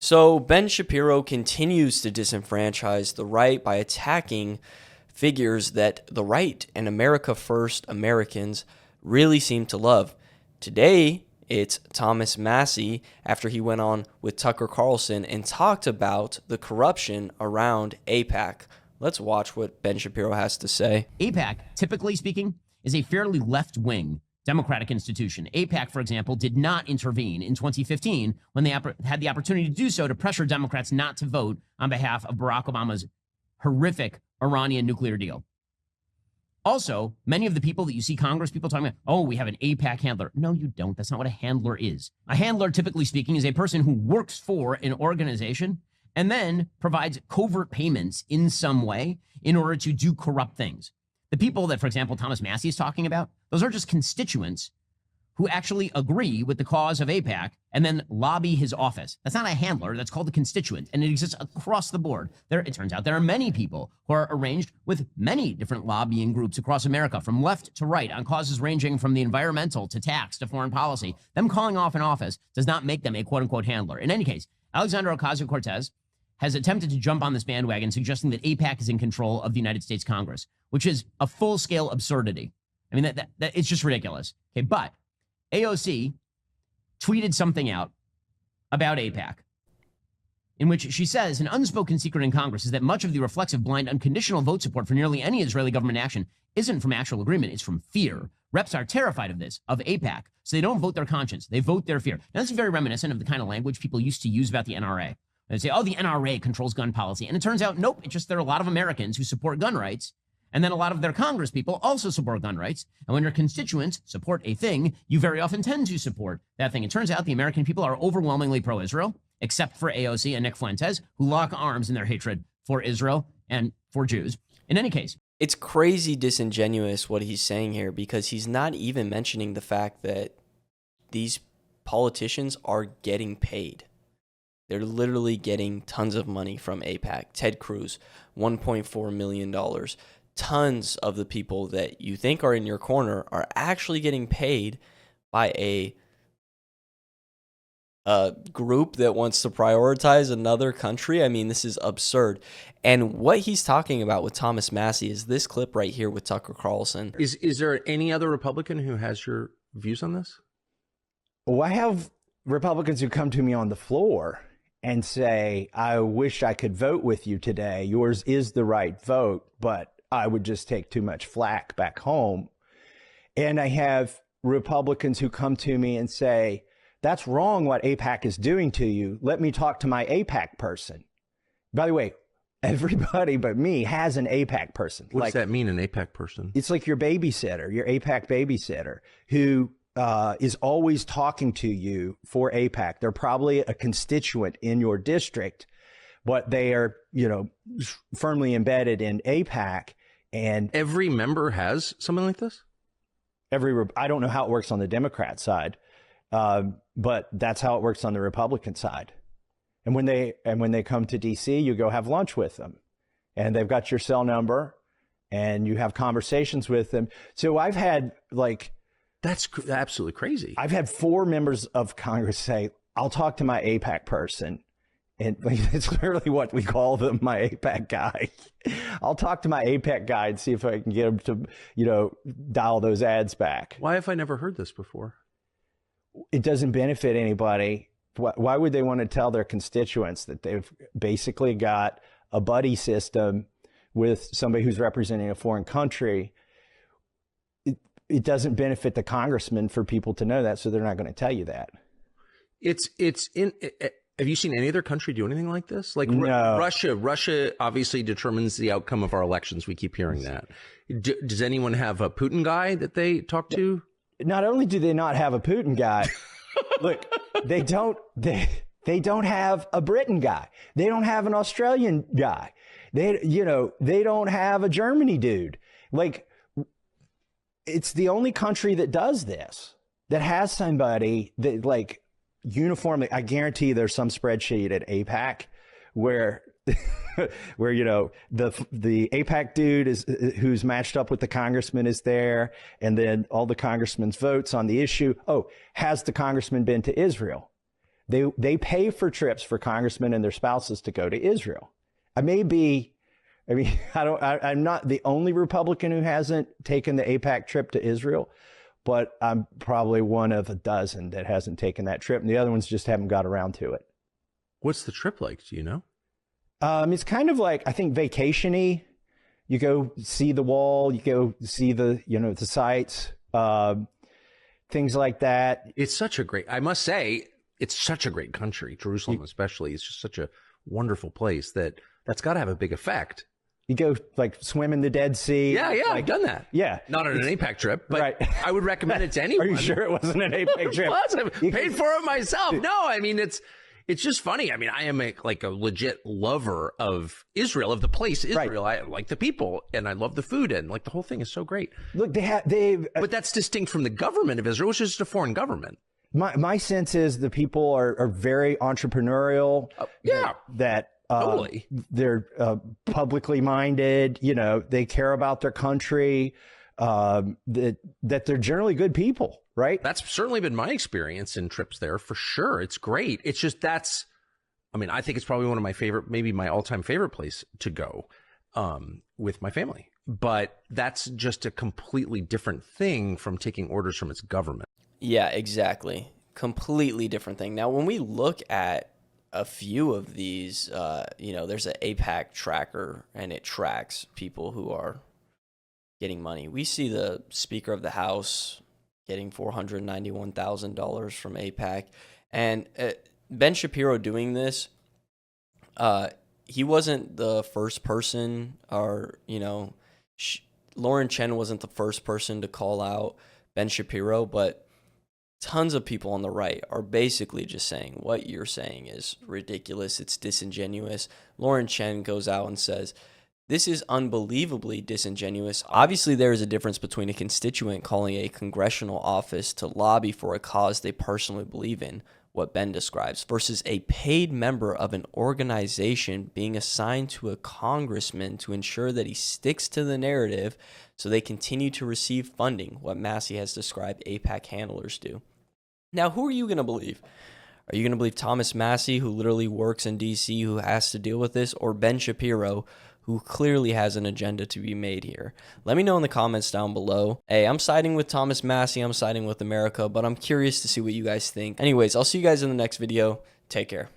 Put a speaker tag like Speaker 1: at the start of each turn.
Speaker 1: So Ben Shapiro continues to disenfranchise the right by attacking figures that the right and America First Americans really seem to love. Today, it's Thomas Massie after he went on with Tucker Carlson and talked about the corruption around AIPAC. Let's watch what Ben Shapiro has to say.
Speaker 2: AIPAC, typically speaking, is a fairly left-wing democratic institution. AIPAC, for example, did not intervene in 2015 when they had the opportunity to do so to pressure Democrats not to vote on behalf of Barack Obama's horrific Iranian nuclear deal. Also, many of the people that you see Congress people talking about, oh, we have an AIPAC handler. No, you don't. That's not what a handler is. A handler, typically speaking, is a person who works for an organization and then provides covert payments in some way in order to do corrupt things. The people that, for example, Thomas Massie is talking about, those are just constituents who actually agree with the cause of AIPAC and then lobby his office. That's not a handler. That's called a constituent, and it exists across the board. It turns out there are many people who are arranged with many different lobbying groups across America, from left to right, on causes ranging from the environmental to tax to foreign policy. Them calling off an office does not make them a quote-unquote handler. In any case, Alexandria Ocasio-Cortez has attempted to jump on this bandwagon, suggesting that AIPAC is in control of the United States Congress, which is a full-scale absurdity. I mean, that it's just ridiculous. Okay, but AOC tweeted something out about AIPAC, in which she says an unspoken secret in Congress is that much of the reflexive, blind, unconditional vote support for nearly any Israeli government action isn't from actual agreement, it's from fear. Reps are terrified of this, of AIPAC, so they don't vote their conscience, they vote their fear. Now, this is very reminiscent of the kind of language people used to use about the NRA. They say, oh, the NRA controls gun policy. And it turns out, nope, it's just there are a lot of Americans who support gun rights. And then a lot of their Congress people also support gun rights. And when your constituents support a thing, you very often tend to support that thing. It turns out the American people are overwhelmingly pro-Israel, except for AOC and Nick Fuentes, who lock arms in their hatred for Israel and for Jews. In any case,
Speaker 1: it's crazy disingenuous what he's saying here, because he's not even mentioning the fact that these politicians are getting paid. They're literally getting tons of money from AIPAC. Ted Cruz, $1.4 million. Tons of the people that you think are in your corner are actually getting paid by a group that wants to prioritize another country. I mean, this is absurd. And what he's talking about with Thomas Massie is this clip right here with Tucker Carlson.
Speaker 3: Is there any other Republican who has your views on this?
Speaker 4: Well, I have Republicans who come to me on the floor and say, I wish I could vote with you today. Yours is the right vote, but I would just take too much flack back home. And I have Republicans who come to me and say, that's wrong what AIPAC is doing to you. Let me talk to my AIPAC person. By the way, everybody but me has an AIPAC person.
Speaker 3: What does that mean, an AIPAC person?
Speaker 4: It's like your babysitter, your AIPAC babysitter, who is always talking to you for AIPAC. They're probably a constituent in your district, but they are, firmly embedded in AIPAC. And
Speaker 3: every member has something like this?
Speaker 4: I don't know how it works on the Democrat side, but that's how it works on the Republican side. And when they come to DC, you go have lunch with them, and they've got your cell number, and you have conversations with them. So I've had
Speaker 3: that's absolutely crazy.
Speaker 4: I've had 4 members of Congress say, I'll talk to my AIPAC person. And it's literally what we call them, my AIPAC guy. I'll talk to my AIPAC guy and see if I can get him to, dial those ads back.
Speaker 3: Why have I never heard this before?
Speaker 4: It doesn't benefit anybody. Why would they want to tell their constituents that they've basically got a buddy system with somebody who's representing a foreign country? It doesn't benefit the congressman for people to know that, so they're not going to tell you that.
Speaker 3: Have you seen any other country do anything like this? Like
Speaker 4: no.
Speaker 3: Russia obviously determines the outcome of our elections. We keep hearing that. Does anyone have a Putin guy that they talk to?
Speaker 4: Not only do they not have a Putin guy, look, they don't have a Britain guy. They don't have an Australian guy. They don't have a Germany dude. It's the only country that does this, that has somebody that uniformly. I guarantee there's some spreadsheet at AIPAC where the AIPAC dude who's matched up with the congressman is there, and then all the congressman's votes on the issue. Oh, has the congressman been to Israel? They pay for trips for congressmen and their spouses to go to Israel. I'm not the only Republican who hasn't taken the AIPAC trip to Israel, but I'm probably one of a dozen that hasn't taken that trip, and the other ones just haven't got around to it.
Speaker 3: What's the trip like? Do you know?
Speaker 4: It's kind of like, I think, vacation-y. You go see the wall, you go see the sites, things like that.
Speaker 3: I must say, it's such a great country. Jerusalem, especially, is just such a wonderful place that's got to have a big effect.
Speaker 4: You go like swim in the Dead Sea.
Speaker 3: Yeah, I've done that.
Speaker 4: Yeah.
Speaker 3: Not on an AIPAC trip, but
Speaker 4: right.
Speaker 3: I would recommend it to anyone.
Speaker 4: Are you sure it wasn't an AIPAC trip?
Speaker 3: I paid for it myself. No, I mean, it's just funny. I mean, I am a legit lover of Israel, of the place Israel. Right. I like the people, and I love the food, and like the whole thing is so great.
Speaker 4: Look,
Speaker 3: but that's distinct from the government of Israel, which is just a foreign government.
Speaker 4: My sense is the people are very entrepreneurial. That
Speaker 3: totally.
Speaker 4: They're publicly minded. They care about their country. That they're generally good people, right?
Speaker 3: That's certainly been my experience in trips there, for sure. It's great. It's just I think it's probably one of my favorite, maybe my all-time favorite place to go with my family. But that's just a completely different thing from taking orders from its government.
Speaker 1: Yeah, exactly. Completely different thing. Now, when we look at a few of these, there's an AIPAC tracker, and it tracks people who are getting money. We see the Speaker of the House getting $491,000 from AIPAC. And Ben Shapiro doing this, he wasn't the first person, or, Lauren Chen wasn't the first person to call out Ben Shapiro, but tons of people on the right are basically just saying what you're saying is ridiculous. It's disingenuous. Lauren Chen goes out and says, this is unbelievably disingenuous. Obviously, there is a difference between a constituent calling a congressional office to lobby for a cause they personally believe in, what Ben describes, versus a paid member of an organization being assigned to a congressman to ensure that he sticks to the narrative so they continue to receive funding, what Massie has described AIPAC handlers do. Now, who are you going to believe? Are you going to believe Thomas Massie, who literally works in D.C., who has to deal with this, or Ben Shapiro, who clearly has an agenda to be made here? Let me know in the comments down below. Hey, I'm siding with Thomas Massie, I'm siding with America, but I'm curious to see what you guys think. Anyways, I'll see you guys in the next video. Take care.